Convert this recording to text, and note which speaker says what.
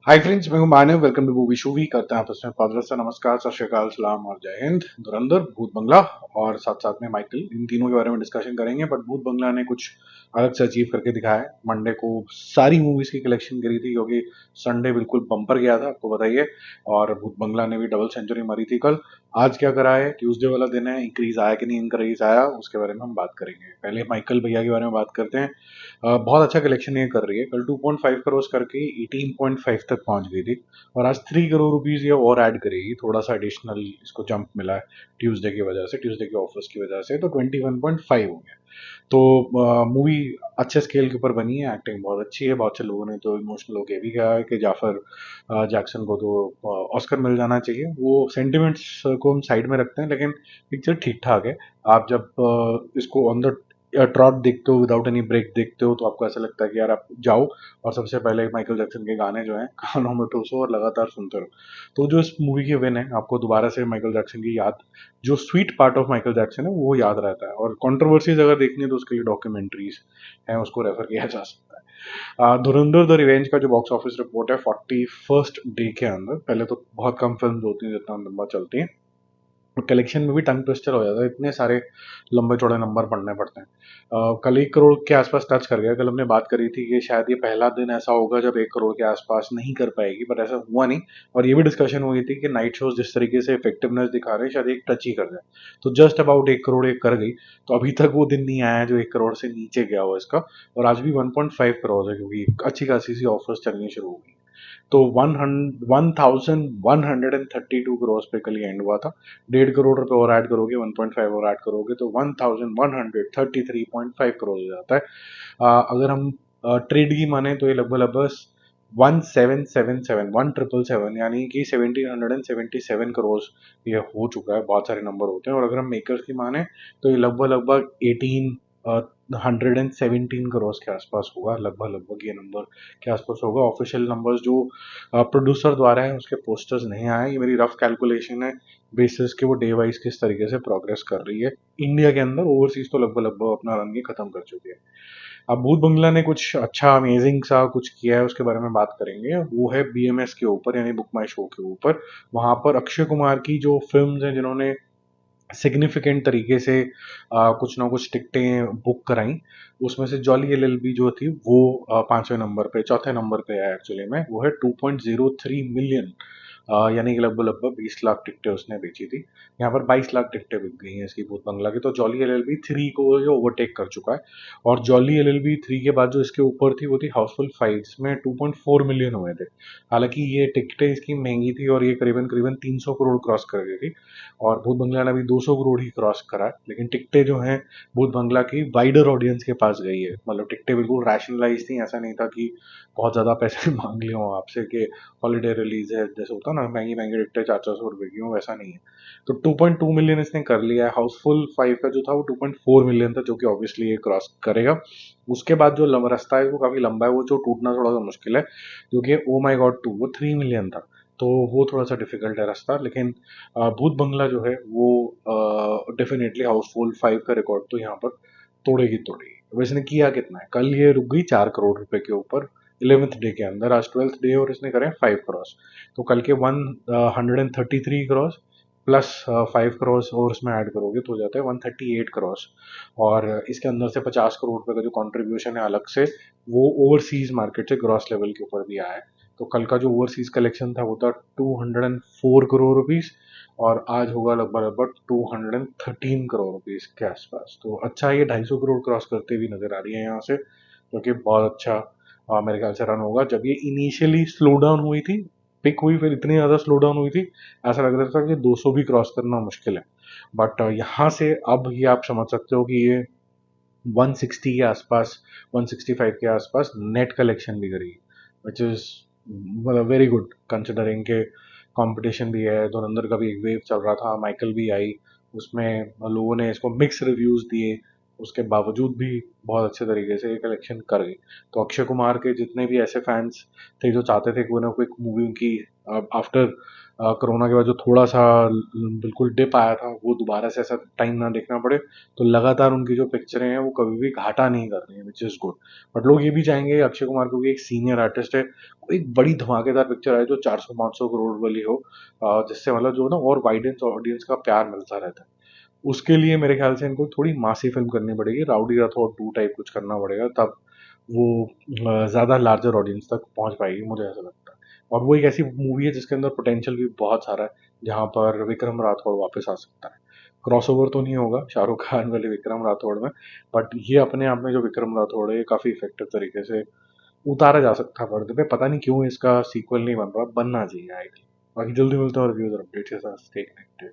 Speaker 1: हाय friends, मैं हूं Manav. Welcome to movie shoovy. करते हैं आपस में पादरस से नमस्कार, सत श्री अकाल, सलाम और जय हिंद। धुरंधर, भूत बंगला और साथ साथ में माइकल, इन तीनों के बारे में डिस्कशन करेंगे। बट भूत बंगला ने कुछ अलग से अचीव करके दिखाया है। मंडे को सारी मूवीज की कलेक्शन करी थी क्योंकि संडे बिल्कुल बम्पर गया था, आपको बताइए। और भूत बंगला ने भी डबल सेंचुरी मारी थी कल। आज क्या करा है? ट्यूसडे वाला दिन है, इंक्रीज आया कि नहीं इंक्रीज आया, उसके बारे में हम बात करेंगे। पहले माइकल भैया के बारे में बात करते हैं। बहुत अच्छा कलेक्शन ये कर रही है। कल 2.5 करोड़ करके 18.5 तक पहुंच गई थी। और आज 3 करोड़ रुपीज ये और ऐड करेगी। थोड़ा सा एडिशनल इसको जंप मिला है ट्यूसडे की वजह से, ट्यूसडे के ऑफर्स की वजह से। तो 21.5 हो गया। तो मूवी अच्छे स्केल के ऊपर बनी है। एक्टिंग बहुत अच्छी है। बहुत से लोगों ने तो इमोशनल होकर भी कहा है कि जाफर जैक्सन को तो ऑस्कर मिल जाना चाहिए। वो सेंटिमेंट्स को हम साइड में रखते हैं, लेकिन पिक्चर ठीक ठाक है। आप जब इसको ऑन द ट्रॉट देखते हो, विदाउट एनी ब्रेक देखते हो, तो आपको ऐसा लगता है कि यार आप जाओ और सबसे पहले माइकल जैक्सन के गाने जो हैं कानों में ठूसो और लगातार सुनते रहो। तो जो इस मूवी की विन है, आपको दोबारा से माइकल जैक्सन की याद, जो sweet part of Michael Jackson है वो याद रहता है। और कंट्रोवर्सीज अगर देखनी है तो उसके लिए डॉक्यूमेंट्रीज हैं, उसको रेफर किया जा सकता है। धुरंधर द रिवेंज का जो बॉक्स ऑफिस रिपोर्ट है 41st डे के अंदर, पहले तो बहुत कम फिल्म होती हैं जितना लंबा चलती हैं, कलेक्शन में भी टंग ट्विस्टर हो जाता है। इतने सारे लंबे चौड़े नंबर पढ़ने पड़ते हैं। कल 1 करोड़ के आसपास टच कर गया। कल हमने बात करी थी कि शायद ये पहला दिन ऐसा होगा जब 1 करोड़ के आसपास नहीं कर पाएगी, पर ऐसा हुआ नहीं। और ये भी डिस्कशन हुई थी कि नाइट शोज जिस तरीके से इफेक्टिवनेस दिखा रहे हैं, शायद एक टच ही कर जाए। तो जस्ट अबाउट 1 करोड़ एक कर गई। तो अभी तक वो दिन नहीं आया है जो 1 करोड़ से नीचे गया हुआ इसका। और आज भी 1.5 करोड़ है, क्योंकि अच्छी खासी सी ऑफर्स चलनी शुरू हो गई। तो 1132 करोड़ पे कल एंड हुआ था। 1.5 करोड़ रुपए और ऐड करोगे, 1.5 और ऐड करोगे तो 1133.5 करोड़ हो जाता है। अगर हम ट्रेड की माने तो ये लगभग लगभग 1777 यानी कि 1777 ये हो चुका है। बहुत सारे नंबर होते हैं। और अगर हम मेकर्स की माने तो ये लगभग लगभग 117 के आसपास होगा। लगभग लगभग ये नंबर के आसपास होगा। ऑफिशियल नंबर्स जो प्रोड्यूसर द्वारा है, उसके पोस्टर्स नहीं आए। ये मेरी रफ कैलकुलेशन है बेसिस के वो डे वाइज किस तरीके से प्रोग्रेस कर रही है इंडिया के अंदर। ओवरसीज तो लगभग लगभग अपना रन ये खत्म कर चुकी है। अब भूत बंगला ने कुछ अच्छा अमेजिंग सा कुछ किया है, उसके बारे में बात करेंगे। वो है बीएमएस के ऊपर, यानी बुक माई शो के ऊपर। वहां पर अक्षय कुमार की जो फिल्म्स हैं जिन्होंने सिग्निफिकेंट तरीके से कुछ ना कुछ टिकटें बुक कराई, उसमें से जॉली एलएलबी जो थी वो 5वें नंबर पे, चौथे नंबर पे है एक्चुअली में। वो है 2.03 मिलियन, यानी कि लगभग लगभग 20 लाख टिकटें उसने बेची थी। यहाँ पर 22 लाख टिकटें बिक गई हैं इसकी भूत बंगला की। तो जॉली एलएलबी 3 को जो ओवरटेक कर चुका है। और जॉली एलएलबी 3 के बाद जो इसके ऊपर थी वो थी हाउसफुल 5, इसमें 2.4 मिलियन हुए थे। हालांकि ये टिकटें इसकी महंगी थी और ये करीबन करीबन 300 करोड़ क्रॉस कर गई थी। और भूत बंगला ने भी 200 करोड़ ही क्रॉस करा है। लेकिन टिकटें जो हैं भूत बंगला की वाइडर ऑडियंस के पास गई है। मतलब टिकटें बिल्कुल रैशनलाइज थी। ऐसा नहीं था कि बहुत ज़्यादा पैसे मांग लिए हों आपसे कि हॉलीडे रिलीज है, जैसे होता ना महंगी महंगी टिकटें 400 रुपए की हों, वैसा नहीं है। तो 2.2 मिलियन इसने कर लिया है। हाउसफुल 5 का जो था वो 2.4 मिलियन था, जो कि ऑब्वियसली ये क्रॉस करेगा। उसके बाद जो रास्ता है वो काफ़ी लंबा है, वो जो टूटना थोड़ा सा मुश्किल है, क्योंकि ओ माई गॉड 2 वो 3 मिलियन था। तो वो थोड़ा सा डिफिकल्ट है रास्ता। लेकिन भूत बंगला जो है वो डेफिनेटली हाउसफुल 5 का रिकॉर्ड तो यहाँ पर तोड़ेगी तोड़ेगी। अब इसने किया कितना है? कल ये रुक गई 4 करोड़ रुपए के ऊपर 11th डे के अंदर। आज 12th डे और इसने करें 5 क्रॉस। तो कल के 133 क्रॉस प्लस 5 क्रॉस और इसमें ऐड करोगे तो हो जाता है 138 क्रॉस। और इसके अंदर से 50 करोड़ रुपए का जो कंट्रीब्यूशन है अलग से, वो ओवरसीज मार्केट से ग्रॉस लेवल के ऊपर भी आया है। तो कल का जो ओवरसीज कलेक्शन था वो था 204 करोड़ रुपीज। और आज होगा लगभग लगभग 213 करोड़ रुपीज के आसपास। तो अच्छा, ये 250 करोड़ क्रॉस करते हुए नजर आ रही है यहाँ से, जो कि बहुत अच्छा मेरे ख्याल से रन होगा। जब ये इनिशियली स्लो डाउन हुई थी, पिक हुई, फिर इतनी ज़्यादा स्लो डाउन हुई थी, ऐसा लग रहा था कि 200 भी क्रॉस करना मुश्किल है। बट यहाँ से अब ये आप समझ सकते हो कि ये 160 के आसपास, 165 के आसपास नेट कलेक्शन भी करेगी, विच इज़ मतलब वेरी गुड कंसिडरिंग के कंपटीशन भी है। धुरंधर का भी एक वेव चल रहा था, माइकल भी आई, उसमें लोगों ने इसको मिक्स रिव्यूज़ दिए। उसके बावजूद भी बहुत अच्छे तरीके से ये कलेक्शन कर गई। तो अक्षय कुमार के जितने भी ऐसे फैंस थे जो चाहते थे कि वो ना कोई मूवी उनकी आफ्टर कोरोना के बाद जो थोड़ा सा बिल्कुल डिप आया था वो दोबारा से ऐसा टाइम ना देखना पड़े, तो लगातार उनकी जो पिक्चरें हैं वो कभी भी घाटा नहीं कर रही हैं, विच इज़ गुड। बट लोग ये भी चाहेंगे अक्षय कुमार क्योंकि एक सीनियर आर्टिस्ट है, कोई एक बड़ी धमाकेदार पिक्चर आए जो 400-500 करोड़ वाली हो, जिससे मतलब जो ना और वाइडेंस ऑडियंस का प्यार मिलता रहता है। उसके लिए मेरे ख्याल से इनको थोड़ी मासी फिल्म करनी पड़ेगी, राउडी राठौड़ 2 टाइप कुछ करना पड़ेगा, तब वो ज़्यादा लार्जर ऑडियंस तक पहुंच पाएगी, मुझे ऐसा लगता है। और वो एक ऐसी मूवी है जिसके अंदर पोटेंशियल भी बहुत सारा है, जहाँ पर विक्रम राठौड़ वापस आ सकता है। क्रॉसओवर तो नहीं होगा शाहरुख खान वाले विक्रम राठौड़ में, बट ये अपने आप में जो विक्रम राठौड़ है काफ़ी इफेक्टिव तरीके से उतारा जा सकता है पर्दे पे। पता नहीं क्यों इसका सीक्वल नहीं बन रहा, बनना चाहिए आई थिंक। बाकी जल्दी मिलते हैं और रिव्यूज और अपडेट्स के साथ, स्टे कनेक्टेड।